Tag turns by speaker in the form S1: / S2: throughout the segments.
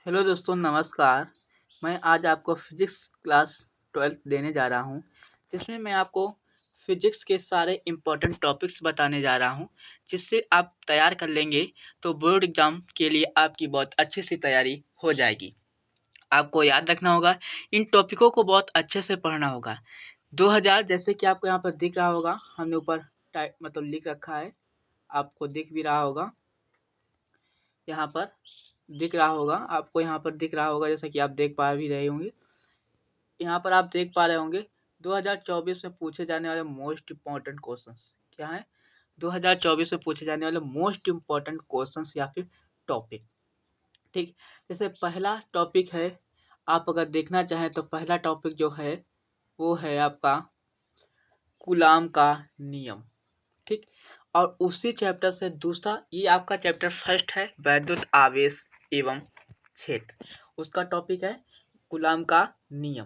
S1: Hello दोस्तों, नमस्कार। मैं आज आपको फिजिक्स क्लास 12th देने जा रहा हूँ, जिसमें मैं आपको फिजिक्स के सारे इम्पोर्टेंट टॉपिक्स बताने जा रहा हूँ, जिससे आप तैयार कर लेंगे तो बोर्ड एग्ज़ाम के लिए आपकी बहुत अच्छी सी तैयारी हो जाएगी। आपको याद रखना होगा, इन टॉपिकों को बहुत अच्छे से पढ़ना होगा। 2000 जैसे कि आपको यहाँ पर दिख रहा होगा, हमने ऊपर मतलब लिख रखा है, आपको दिख भी रहा होगा। यहाँ पर दिख रहा होगा आपको, यहाँ पर दिख रहा होगा जैसा कि आप देख पा भी रहे होंगे। यहाँ पर आप देख पा रहे होंगे 2024 में पूछे जाने वाले मोस्ट इम्पॉर्टेंट क्वेश्चंस क्या है। 2024 में पूछे जाने वाले मोस्ट इम्पॉर्टेंट क्वेश्चंस या फिर टॉपिक। ठीक, जैसे पहला टॉपिक है, आप अगर देखना चाहें तो पहला टॉपिक जो है वो है आपका कूलाम का नियम। ठीक, और उसी चैप्टर से दूसरा, ये आपका चैप्टर फर्स्ट है, वैद्युत आवेश एवं क्षेत्र। उसका टॉपिक है कूलाम का नियम।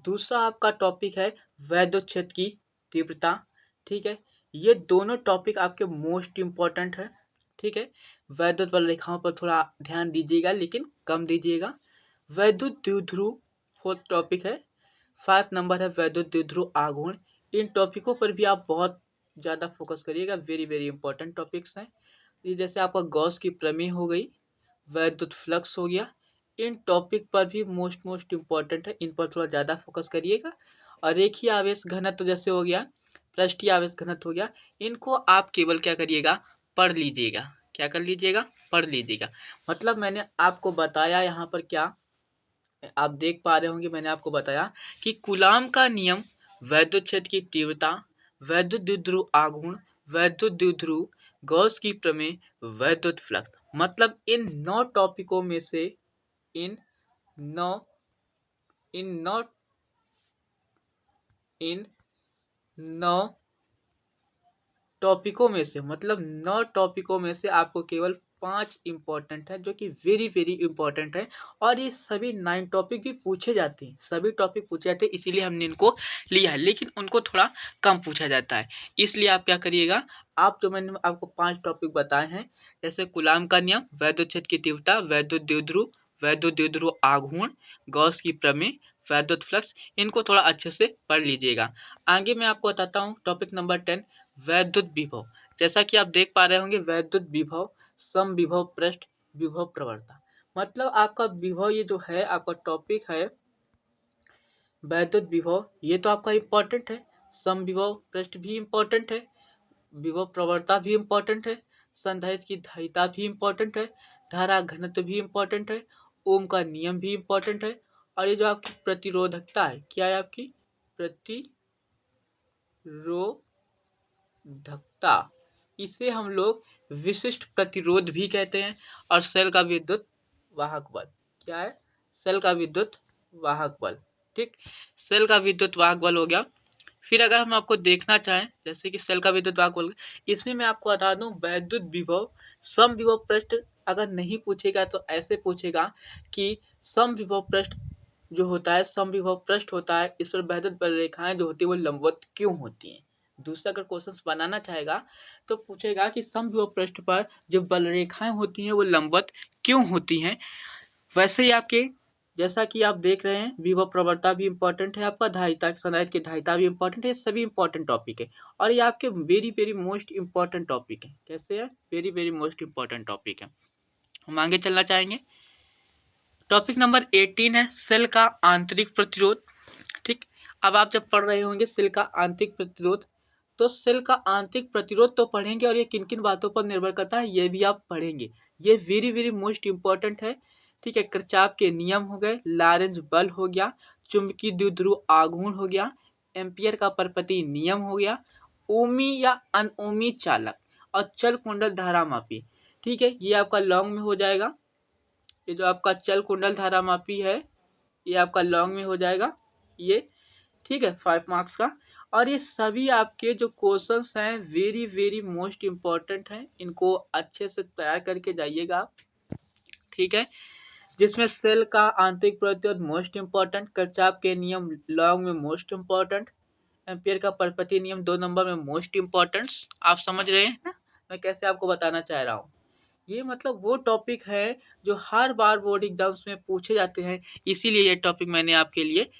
S1: दूसरा आपका टॉपिक है वैद्युत क्षेत्र की तीव्रता। ठीक है, ये दोनों टॉपिक आपके मोस्ट इम्पॉर्टेंट है। ठीक है, वैद्युत बल रेखाओं पर थोड़ा ध्यान दीजिएगा, लेकिन कम दीजिएगा। वैद्युत द्विध्रुव फोर्थ टॉपिक है। 5 नंबर है वैद्युत द्विध्रुव आघूर्ण। इन टॉपिकों पर भी आप बहुत ज़्यादा फोकस करिएगा, वेरी वेरी इंपॉर्टेंट टॉपिक्स हैं। ये जैसे आपका गॉस की प्रमेय हो गई, वैद्युत फ्लक्स हो गया, इन टॉपिक पर भी मोस्ट इम्पॉर्टेंट है, इन पर थोड़ा ज़्यादा फोकस करिएगा। और रेखीय आवेश घनत्व जैसे हो गया, पृष्ठीय आवेश घनत्व हो गया, इनको आप केवल क्या करिएगा, पढ़ लीजिएगा। क्या कर लीजिएगा, पढ़ लीजिएगा। मतलब मैंने आपको बताया यहाँ पर क्या, आप देख पा रहे होंगे, मैंने आपको बताया कि कूलाम का नियम, वैद्युत क्षेत्र की तीव्रता, वैद्युत द्विध्रुव आघूर्ण, वैद्युत द्विध्रुव, गॉस की प्रमेय, वैद्युत फ्लक्स। मतलब इन 9 टॉपिकों में से इन 9 इन 9 इन 9 टॉपिकों में से, मतलब 9 टॉपिकों में से आपको केवल 5 इंपॉर्टेंट है, जो कि वेरी वेरी इंपॉर्टेंट है। और ये सभी 9 टॉपिक भी पूछे जाते हैं, सभी टॉपिक पूछे जाते हैं, इसीलिए हमने इनको लिया है, लेकिन उनको थोड़ा कम पूछा जाता है। इसलिए आप क्या करिएगा, आप जो मैंने आपको 5 टॉपिक बताए हैं, जैसे कूलाम का नियम, वैद्युत क्षेत्र की तीव्रता, वैद्युत द्विध्रुव आघूर्ण, गॉस की प्रमेय, वैद्युत फ्लक्स, इनको थोड़ा अच्छे से पढ़ लीजिएगा। आगे मैं आपको बताता हूँ टॉपिक नंबर 10, वैद्युत विभव। जैसा कि आप देख पा रहे होंगे, वैद्युत विभव, समविभव पृष्ठ, विभव प्रवणता। मतलब आपका विभव, ये जो है आपका टॉपिक है वैद्युत विभव, ये तो आपका इम्पोर्टेंट है। समविभव पृष्ठ भी इम्पोर्टेंट है, विभव प्रवणता भी इम्पोर्टेंट है, संधारित्र की धारिता भी इम्पोर्टेंट है, धारा घनत्व भी इम्पोर्टेंट है, ओम का नियम भी इम्पोर्टेंट है। और ये जो आपकी प्रतिरोधकता है, क्या है आपकी प्रतिरोधकता, इसे हम लोग विशिष्ट प्रतिरोध भी कहते हैं। और सेल का विद्युत वाहक बल, क्या है, सेल का विद्युत वाहक बल। ठीक, सेल का विद्युत वाहक बल हो गया। फिर अगर हम आपको देखना चाहें, जैसे कि सेल का विद्युत वाहक बल, इसमें मैं आपको बता दूं वैद्युत विभव, सम विभव पृष्ठ अगर नहीं पूछेगा तो ऐसे पूछेगा कि सम विभव पृष्ठ जो होता है, सम विभव पृष्ठ होता है, इस पर वैद्युत बल रेखाएं जो होती है वो लंबवत क्यों होती हैं। दूसरा अगर क्वेश्चन बनाना चाहेगा तो पूछेगा कि सम विभव पृष्ठ पर जो बल रेखाएं होती हैं वो लंबवत क्यों होती हैं। वैसे ही आपके, जैसा कि आप देख रहे हैं, विभव प्रवणता भी इंपॉर्टेंट है, आपका धारिता, संधारित्र की धारिता भी इंपॉर्टेंट है, सभी इंपॉर्टेंट टॉपिक है। और ये आपके very very most important topic है। कैसे है, very very most important topic है। हम आगे चलना चाहेंगे। टॉपिक नंबर 18 है सेल का आंतरिक प्रतिरोध। ठीक, अब आप जब पढ़ रहे होंगे सेल का आंतरिक प्रतिरोध, तो सेल का आंतरिक प्रतिरोध तो पढ़ेंगे, और ये किन किन बातों पर निर्भर करता है ये भी आप पढ़ेंगे। ये वेरी वेरी मोस्ट इंपॉर्टेंट है। ठीक है, किरचॉफ के नियम हो गए, लॉरेंज बल हो गया, चुंबकीय द्विध्रुव आघूर्ण हो गया, एम्पियर का परपति नियम हो गया, ओमी या अनओमी चालक, और चल कुंडल धारा मापी। ठीक है, ये आपका लॉन्ग में हो जाएगा। ये जो आपका चल कुंडल धारा मापी है, ये आपका लॉन्ग में हो जाएगा ये। ठीक है, 5 मार्क्स का। और ये सभी आपके जो क्वेश्चंस हैं वेरी वेरी मोस्ट इम्पॉर्टेंट हैं, इनको अच्छे से तैयार करके जाइएगा आप। ठीक है, जिसमें सेल का आंतरिक प्रतिरोध मोस्ट इम्पॉर्टेंट, किरचॉफ के नियम लॉन्ग में मोस्ट इम्पॉर्टेंट, एम्पियर का परपति नियम 2 नंबर में मोस्ट इम्पॉर्टेंट। आप समझ रहे हैं ना मैं कैसे आपको बताना चाह रहा हूँ। ये मतलब वो टॉपिक है जो हर बार बोर्ड एग्जाम्स में पूछे जाते हैं, इसीलिए ये टॉपिक मैंने आपके लिए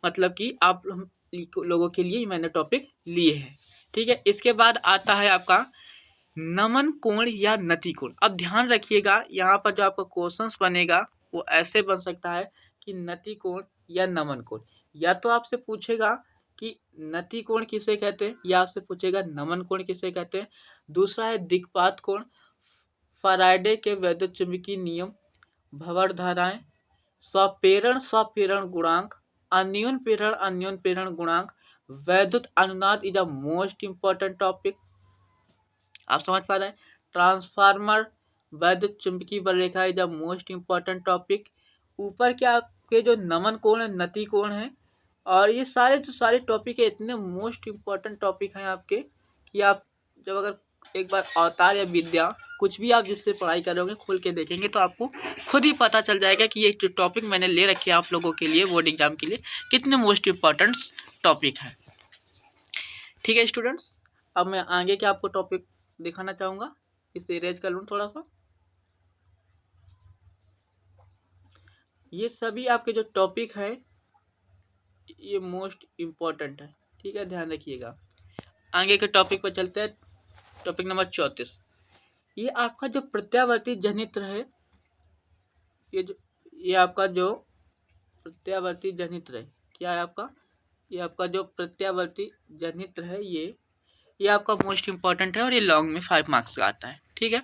S1: मतलब कि आप लोगों के लिए ही मैंने टॉपिक लिए हैं। ठीक है, इसके बाद आता है आपका नमन कोण या नति कोण। अब ध्यान रखिएगा, यहाँ पर जो आपका क्वेश्चंस बनेगा वो ऐसे बन सकता है कि नति कोण या नमन कोण। या तो आपसे पूछेगा कि नति कोण किसे कहते हैं, या आपसे पूछेगा नमन कोण किसे कहते हैं। दूसरा है दिक्पात कोण, फैराडे के वैद्युत चुंबकीय नियम, भंवर धाराएं, स्वप्रेरण गुणांक, अन्योन प्रेरण गुणांक, वैद्युत अनुनाद is a most important topic. आप समझ पा रहे हैं, ट्रांसफार्मर, वैद्युत चुंबकीय बलरेखा is a most important topic. ऊपर के आपके जो नमन कोण है, नति कोण है, और ये सारे जो सारे टॉपिक है इतने मोस्ट इंपॉर्टेंट टॉपिक हैं आपके कि आप जब अगर एक बार अवतार या विद्या कुछ भी आप जिससे पढ़ाई करोगे खोल के देखेंगे तो आपको खुद ही पता चल जाएगा कि ये जो टॉपिक मैंने ले रखे हैं आप लोगों के लिए बोर्ड एग्जाम के लिए कितने मोस्ट इंपॉर्टेंट टॉपिक है। ठीक है स्टूडेंट्स, अब मैं आगे के आपको टॉपिक दिखाना चाहूँगा, इसे इरेज कर लूँ थोड़ा सा। ये सभी आपके जो टॉपिक है ये मोस्ट इम्पॉर्टेंट है। ठीक है, ध्यान रखिएगा। आगे के टॉपिक पर चलते हैं। टॉपिक नंबर 34, ये आपका जो प्रत्यावर्ती जनित्र है, ये आपका जो प्रत्यावर्ती जनित्र है, क्या है आपका, ये आपका जो प्रत्यावर्ती जनित्र है ये आपका मोस्ट इम्पॉर्टेंट है और ये लॉन्ग में 5 मार्क्स का आता है। ठीक है,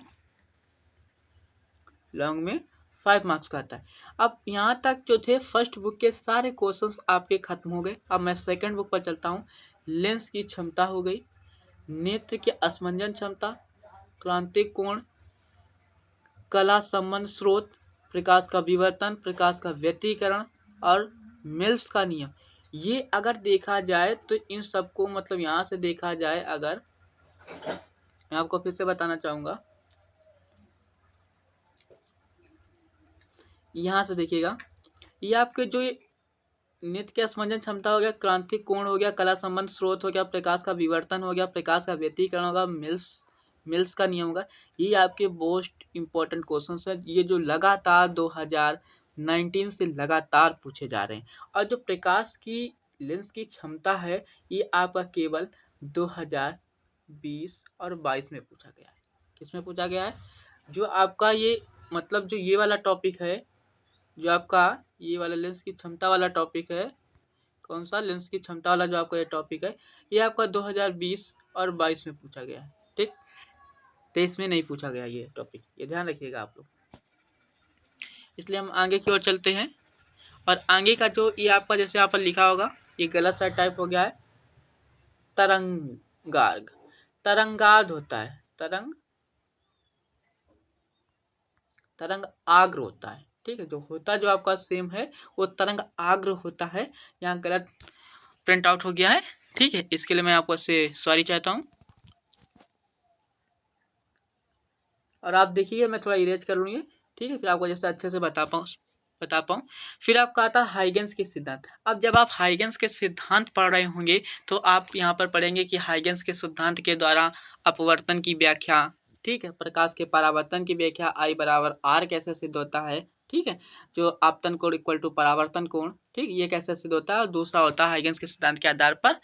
S1: लॉन्ग में 5 मार्क्स का आता है। अब यहाँ तक जो थे फर्स्ट बुक के सारे क्वेश्चंस आपके खत्म हो गए। अब मैं सेकंड बुक पर चलता हूँ। लेंस की क्षमता हो गई, नेत्र की असमंजन क्षमता, क्रांतिक कोण, कला संबंध स्रोत, प्रकाश का विवर्तन, प्रकाश का व्यतिकरण और मिल्स का नियम। ये अगर देखा जाए तो इन सबको मतलब यहाँ से देखा जाए, अगर मैं आपको फिर से बताना चाहूँगा, यहाँ से देखिएगा, ये आपके जो नित्य की असमंजन क्षमता हो गया, क्रांतिक कोण हो गया, कला संबंध स्रोत हो गया, प्रकाश का विवर्तन हो गया, प्रकाश का व्यतिकरण होगा, मिल्स का नियम होगा। ये आपके मोस्ट इंपॉर्टेंट क्वेश्चंस है, ये जो लगातार 2019 से लगातार पूछे जा रहे हैं। और जो प्रकाश की लेंस की क्षमता है ये आपका केवल 2020 और 22 में पूछा गया है। किसमें पूछा गया है, जो आपका ये मतलब जो ये वाला टॉपिक है, जो आपका ये वाला लेंस की क्षमता वाला टॉपिक है, कौन सा, लेंस की क्षमता वाला जो आपका ये टॉपिक है, ये आपका 2020 और 22 में पूछा गया है। ठीक, 23 में नहीं पूछा गया ये टॉपिक, ये ध्यान रखिएगा आप लोग। इसलिए हम आगे की ओर चलते हैं। और आगे का जो ये आपका जैसे यहाँ पर लिखा होगा, ये गलत सा टाइप हो गया है, तरंगार्घ, तरंगार्ध होता है, तरंग आग्र होता है। ठीक है, जो होता जो आपका सेम है वो तरंग आग्र होता है। यहाँ गलत प्रिंट आउट हो गया है। ठीक है, इसके लिए मैं आपको से सॉरी चाहता हूँ। और आप देखिए मैं थोड़ा इरेज कर लूँ ये। ठीक है, फिर आपको जैसे अच्छे से बता पाऊँ। फिर आपका आता है हाइगेंस के सिद्धांत। अब जब आप हाइगेंस के सिद्धांत पढ़ रहे होंगे तो आप यहाँ पर पढ़ेंगे कि हाइगेंस के सिद्धांत के द्वारा अपवर्तन की व्याख्या, ठीक है, प्रकाश के परावर्तन की व्याख्या, I बराबर R कैसे सिद्ध होता है। ठीक है, जो आपतन कोण इक्वल टू परावर्तन कोण, ठीक, ये कैसे सिद्ध होता है। और दूसरा होता है हाइगेंस के सिद्धांत के आधार पर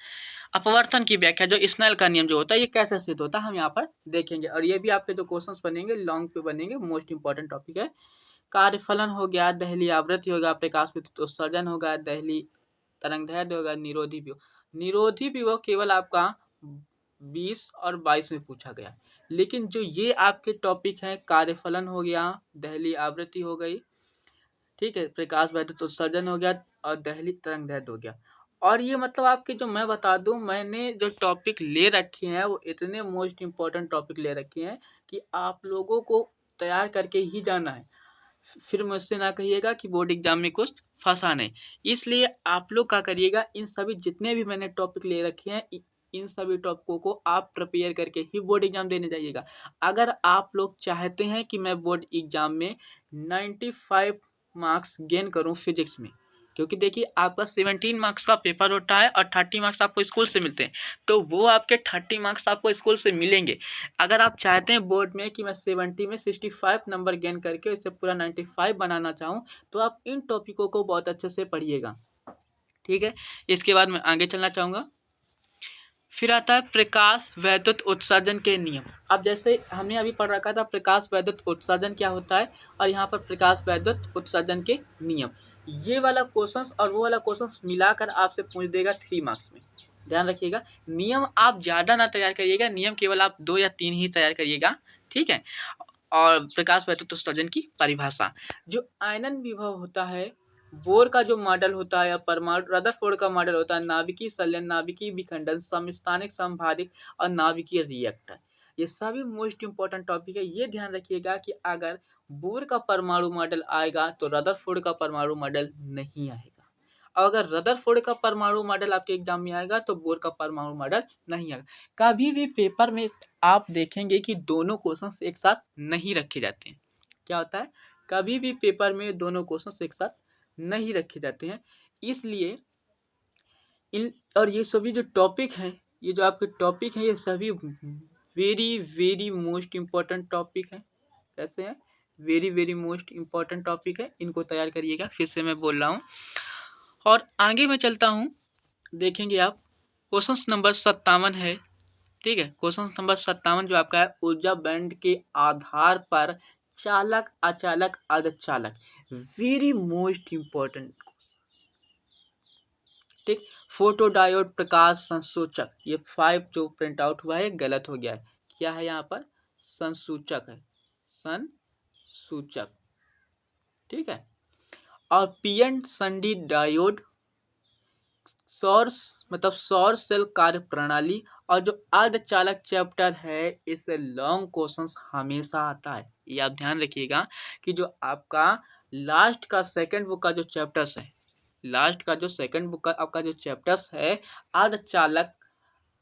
S1: अपवर्तन की व्याख्या, जो स्नेल का नियम जो होता है ये कैसे सिद्ध होता है, हम यहाँ पर देखेंगे। और ये भी आपके जो क्वेश्चंस बनेंगे लॉन्ग पे बनेंगे, मोस्ट इंपॉर्टेंट टॉपिक है। कार्यफलन हो गया, दहली आवृत्ति होगा, प्रकाश विद्युत उत्सर्जन होगा, दहली तरंगदैर्ध्य होगा, निरोधी विभव। निरोधी विभव केवल आपका 20 और 22 में पूछा गया, लेकिन जो ये आपके टॉपिक हैं, कार्यफलन हो गया, दहली आवृत्ति हो गई, ठीक है, प्रकाश वैद्युत उत्सर्जन हो गया और दहली तरंगदैर्ध्य हो गया। और ये मतलब आपके जो मैं बता दूं, मैंने जो टॉपिक ले रखे हैं वो इतने मोस्ट इम्पॉर्टेंट टॉपिक ले रखे हैं कि आप लोगों को तैयार करके ही जाना है। फिर मुझसे ना कहिएगा कि बोर्ड एग्जाम में कुछ फंसा नहीं। इसलिए आप लोग क्या करिएगा, इन सभी जितने भी मैंने टॉपिक ले रखे हैं इन सभी टॉपिकों को आप प्रिपेयर करके ही बोर्ड एग्जाम देने जाइएगा। अगर आप लोग चाहते हैं कि मैं बोर्ड एग्जाम में 95 मार्क्स गेन करूं फिजिक्स में, क्योंकि देखिए आपका 17 मार्क्स का पेपर होता है और 30 मार्क्स आपको स्कूल से मिलते हैं, तो वो आपके 30 मार्क्स आपको स्कूल से मिलेंगे। अगर आप चाहते हैं बोर्ड में कि मैं 70 में 65 नंबर गेन करके इसे पूरा 95 बनाना चाहूँ, तो आप इन टॉपिकों को बहुत अच्छे से पढ़िएगा, ठीक है। इसके बाद मैं आगे चलना चाहूँगा। फिर आता है प्रकाश वैद्युत उत्सर्जन के नियम। अब जैसे हमने अभी पढ़ रखा था प्रकाश वैद्युत उत्सर्जन क्या होता है, और यहाँ पर प्रकाश वैद्युत उत्सर्जन के नियम, ये वाला क्वेश्चंस और वो वाला क्वेश्चंस मिलाकर आपसे पूछ देगा 3 मार्क्स में। ध्यान रखिएगा, नियम आप ज़्यादा ना तैयार करिएगा, नियम केवल आप 2 या 3 ही तैयार करिएगा, ठीक है। और प्रकाश वैद्युत उत्सर्जन की परिभाषा, जो आयनन विभव होता है, बोर का जो मॉडल होता है या परमाणु रदरफोर्ड का मॉडल होता है, नाभिकीय संलयन, नाभिकीय विखंडन, समस्थानिक समभारिक और नाभिकीय रिएक्टर, ये सभी मोस्ट इंपॉर्टेंट टॉपिक है। ये ध्यान रखिएगा कि अगर बोर का परमाणु मॉडल आएगा तो रदरफोर्ड का परमाणु मॉडल नहीं आएगा, और अगर रदरफोर्ड का परमाणु मॉडल आपके एग्जाम में आएगा तो बोर का परमाणु मॉडल नहीं आएगा। कभी भी पेपर में आप देखेंगे कि दोनों क्वेश्चंस एक साथ नहीं रखे जाते हैं। क्या होता है, कभी भी पेपर में दोनों क्वेश्चंस एक साथ नहीं रखे जाते हैं। इसलिए इन और ये सभी जो टॉपिक हैं, ये जो आपके टॉपिक हैं, ये सभी very very most important topic हैं। कैसे हैं, very very most important topic है, इनको तैयार करिएगा। फिर से मैं बोल रहा हूँ और आगे मैं चलता हूँ। देखेंगे आप क्वेश्चन नंबर 57 है, ठीक है। क्वेश्चन नंबर 57 जो आपका है, ऊर्जा बैंड के आधार पर चालक अचालक अर्धचालक, वेरी मोस्ट इम्पोर्टेंट, ठीक। फोटोडायोड प्रकाश संसूचक, ये 5 जो प्रिंट आउट हुआ है गलत हो गया है, क्या है यहाँ पर, संसूचक है, संसूचक, ठीक है। और पीएन संडी डायोड, सौर मतलब सौर सेल कार्य प्रणाली, और जो अर्धचालक चैप्टर है, इससे लॉन्ग क्वेश्चंस हमेशा आता है। ये आप ध्यान रखिएगा कि जो आपका लास्ट का सेकंड बुक का जो चैप्टर्स है, लास्ट का जो सेकंड बुक का आपका जो चैप्टर्स है अर्धचालक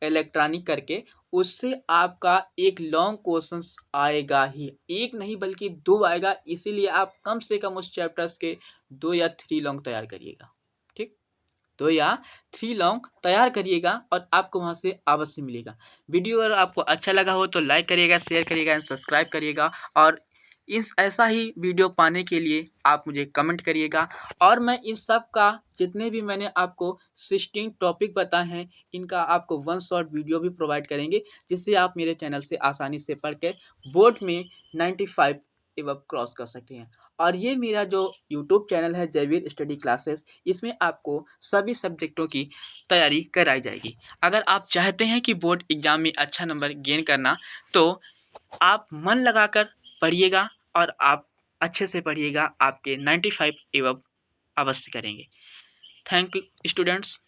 S1: इलेक्ट्रॉनिक करके, उससे आपका एक लॉन्ग क्वेश्चंस आएगा ही, एक नहीं बल्कि 2 आएगा। इसीलिए आप कम से कम उस चैप्टर्स के 2 या 3 लॉन्ग तैयार करिएगा, ठीक। 2 या 3 लॉन्ग तैयार करिएगा और आपको वहाँ से अवश्य मिलेगा। वीडियो अगर आपको अच्छा लगा हो तो लाइक करिएगा, शेयर करिएगा एंड सब्सक्राइब करिएगा, और इस ऐसा ही वीडियो पाने के लिए आप मुझे कमेंट करिएगा। और मैं इन सब का जितने भी मैंने आपको 16 टॉपिक बताए हैं, इनका आपको 1 शॉर्ट वीडियो भी प्रोवाइड करेंगे, जिससे आप मेरे चैनल से आसानी से पढ़ के बोर्ड में 95 एवं क्रॉस कर सकते हैं। और ये मेरा जो यूट्यूब चैनल है जयवीर स्टडी क्लासेस, इसमें आपको सभी सब्जेक्टों की तैयारी कराई जाएगी। अगर आप चाहते हैं कि बोर्ड एग्जाम में अच्छा नंबर गेन करना, तो आप मन लगाकर पढ़िएगा और आप अच्छे से पढ़िएगा, आपके 95 एवं अवश्य करेंगे। Thank you students.